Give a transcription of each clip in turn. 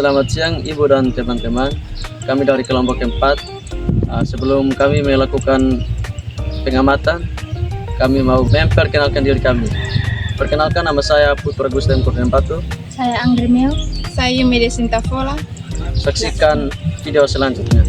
Selamat siang Ibu dan teman-teman. Kami dari kelompok 4. Sebelum kami melakukan pengamatan, kami mau memperkenalkan diri kami. Perkenalkan, nama saya Putra Gustem Kurniampatu. Saya Anggrek Meo. Saya Yumedia Sintavola. Saksikan video selanjutnya.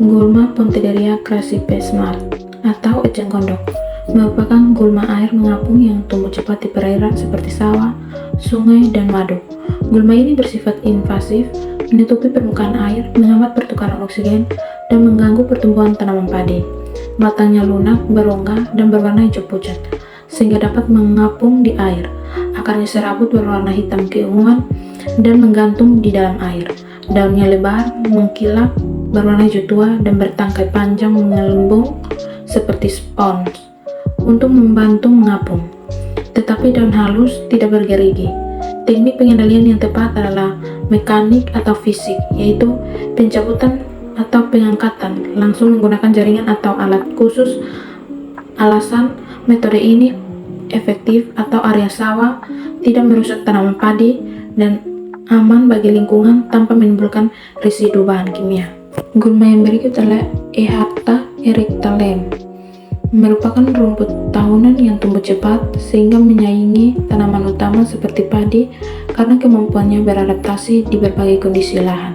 Gulma Pontederia crassipesmar atau eceng gondok merupakan gulma air mengapung yang tumbuh cepat di perairan seperti sawah, sungai, dan waduk. Gulma ini bersifat invasif, menutupi permukaan air, menghambat pertukaran oksigen, dan mengganggu pertumbuhan tanaman padi. Batangnya lunak, berongga, dan berwarna hijau pucat, sehingga dapat mengapung di air. Akarnya serabut berwarna hitam keunguan dan menggantung di dalam air. Daunnya lebar, mengkilap, berwarna hijau tua, dan bertangkai panjang menggelembung seperti spons untuk membantu mengapung. Tetapi daun halus tidak bergerigi. Teknik pengendalian yang tepat adalah mekanik atau fisik, yaitu pencabutan atau pengangkatan langsung menggunakan jaringan atau alat khusus. Alasan metode ini efektif atau area sawah tidak merusak tanaman padi dan aman bagi lingkungan tanpa menimbulkan residu bahan kimia. Gulma yang berikut adalah Eharta erectalem, merupakan rumput tahunan yang tumbuh cepat sehingga menyaingi tanaman utama seperti padi karena kemampuannya beradaptasi di berbagai kondisi lahan.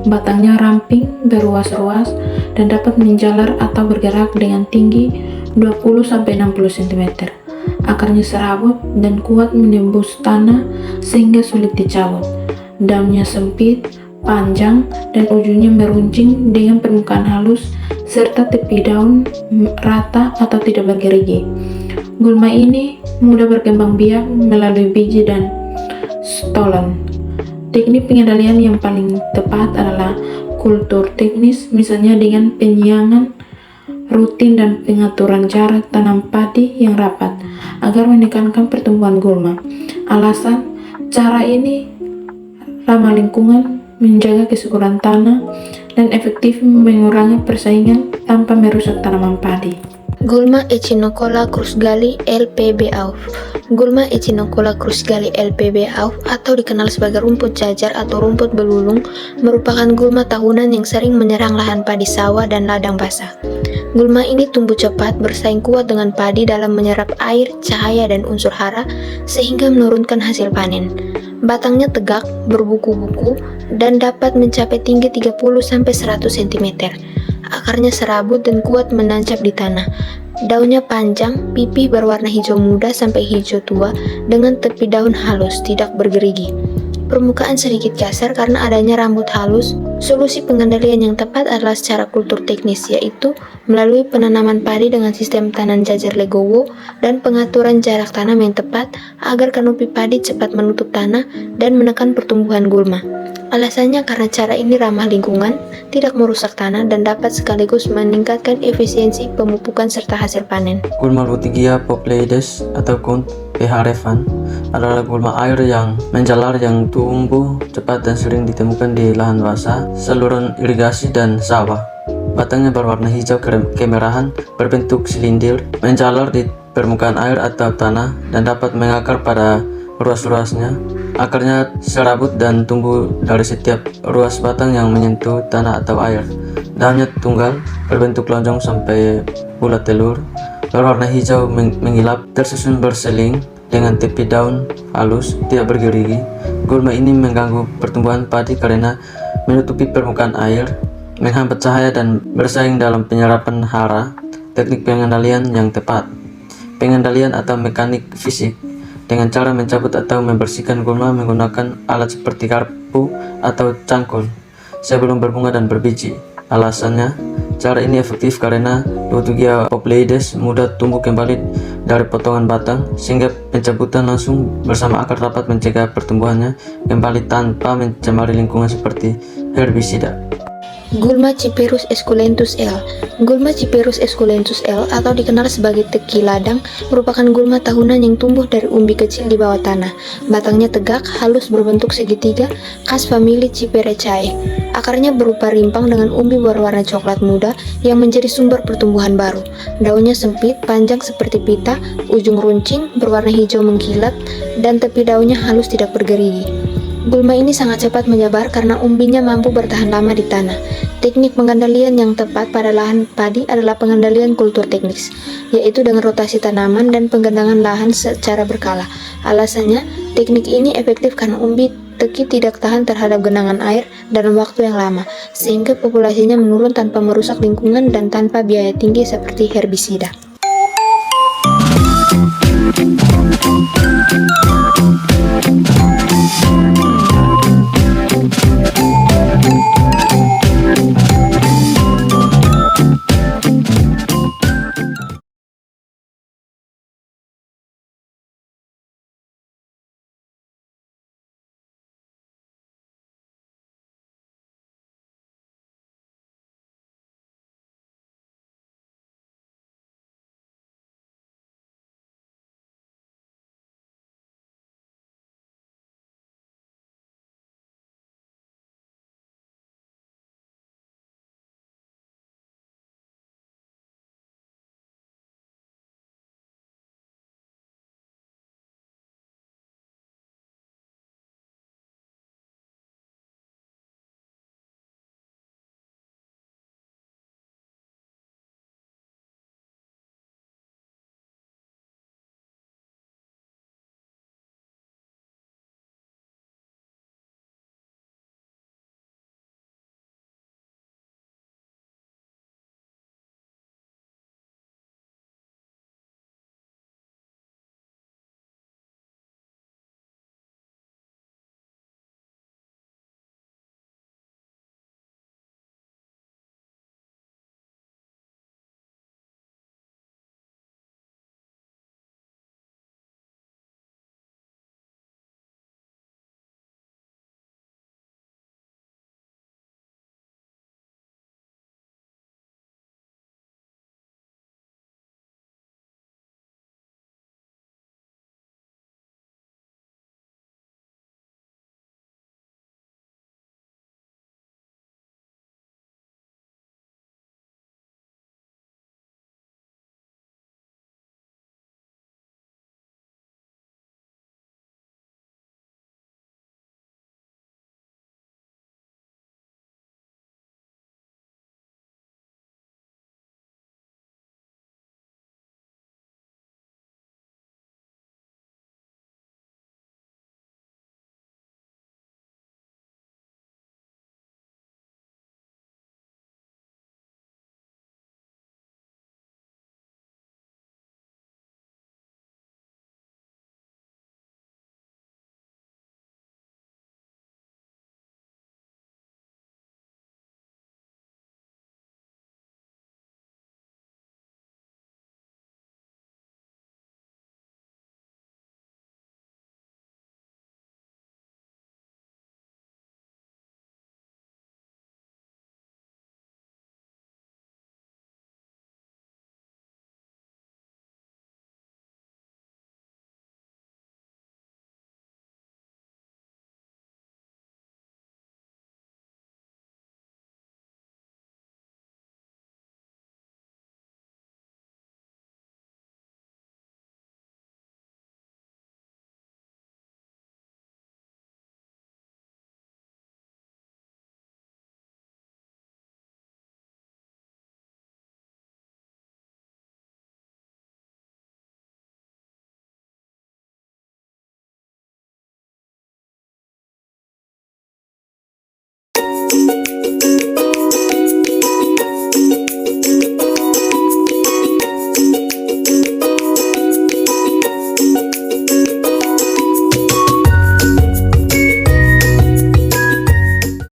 Batangnya ramping, beruas-ruas, dan dapat menjalar atau bergerak dengan tinggi 20-60 cm. Akarnya serabut dan kuat menembus tanah sehingga sulit dicabut. Daunnya sempit, panjang, dan ujungnya meruncing dengan permukaan halus serta tepi daun rata atau tidak bergerigi. Gulma ini mudah berkembang biak melalui biji dan stolon. Teknik pengendalian yang paling tepat adalah kultur teknis, misalnya dengan penyiangan rutin dan pengaturan jarak tanam padi yang rapat agar menekankan pertumbuhan gulma. Alasan cara ini ramah lingkungan, menjaga kesuburan tanah, dan efektif mengurangi persaingan tanpa merusak tanaman padi. Gulma Echinocolla crusgali LPB Auf. Gulma Echinocolla crusgali LPB Auf atau dikenal sebagai rumput jajar atau rumput belulung merupakan gulma tahunan yang sering menyerang lahan padi sawah dan ladang basah. Gulma ini tumbuh cepat, bersaing kuat dengan padi dalam menyerap air, cahaya, dan unsur hara sehingga menurunkan hasil panen. Batangnya tegak, berbuku-buku, dan dapat mencapai tinggi 30-100 cm. Akarnya serabut dan kuat menancap di tanah. Daunnya panjang, pipih berwarna hijau muda sampai hijau tua dengan tepi daun halus, tidak bergerigi. Permukaan sedikit kasar karena adanya rambut halus. Solusi pengendalian yang tepat adalah secara kultur teknis, yaitu melalui penanaman padi dengan sistem tanam jajar legowo dan pengaturan jarak tanam yang tepat agar kanopi padi cepat menutup tanah dan menekan pertumbuhan gulma. Alasannya karena cara ini ramah lingkungan, tidak merusak tanah, dan dapat sekaligus meningkatkan efisiensi pemupukan serta hasil panen. Gulma Lutigia popleides atau Kunt Peharevan adalah gulma air yang menjalar yang tumbuh cepat dan sering ditemukan di lahan basah, saluran irigasi, dan sawah. Batangnya berwarna hijau kemerahan, berbentuk silindir, menjalar di permukaan air atau tanah, dan dapat mengakar pada ruas-ruasnya. Akarnya serabut dan tumbuh dari setiap ruas batang yang menyentuh tanah atau air. Daunnya tunggal, berbentuk lonjong sampai bulat telur, berwarna hijau mengilap, tersusun berseling dengan tepi daun halus, tidak bergerigi. Gulma ini mengganggu pertumbuhan padi karena menutupi permukaan air, menghambat cahaya, dan bersaing dalam penyerapan hara. Teknik pengendalian yang tepat. Pengendalian atau mekanik fisik dengan cara mencabut atau membersihkan gulma menggunakan alat seperti garpu atau cangkul sebelum berbunga dan berbiji. Alasannya, Cara ini efektif karena Lotugia populaides mudah tumbuh kembali dari potongan batang, sehingga pencabutan langsung bersama akar rapat mencegah pertumbuhannya kembali tanpa mencemari lingkungan seperti herbisida. Gulma Cyperus esculentus L. Gulma Cyperus esculentus L atau dikenal sebagai teki ladang merupakan gulma tahunan yang tumbuh dari umbi kecil di bawah tanah. Batangnya tegak, halus berbentuk segitiga, khas famili Cyperaceae. Akarnya berupa rimpang dengan umbi berwarna coklat muda yang menjadi sumber pertumbuhan baru. Daunnya sempit, panjang seperti pita, ujung runcing, berwarna hijau mengkilat, dan tepi daunnya halus tidak bergerigi. Gulma ini sangat cepat menyebar karena umbinya mampu bertahan lama di tanah. Teknik pengendalian yang tepat pada lahan padi adalah pengendalian kultur teknis, yaitu dengan rotasi tanaman dan penggenangan lahan secara berkala. Alasannya, teknik ini efektif karena umbi teki tidak tahan terhadap genangan air dalam waktu yang lama, sehingga populasinya menurun tanpa merusak lingkungan dan tanpa biaya tinggi seperti herbisida.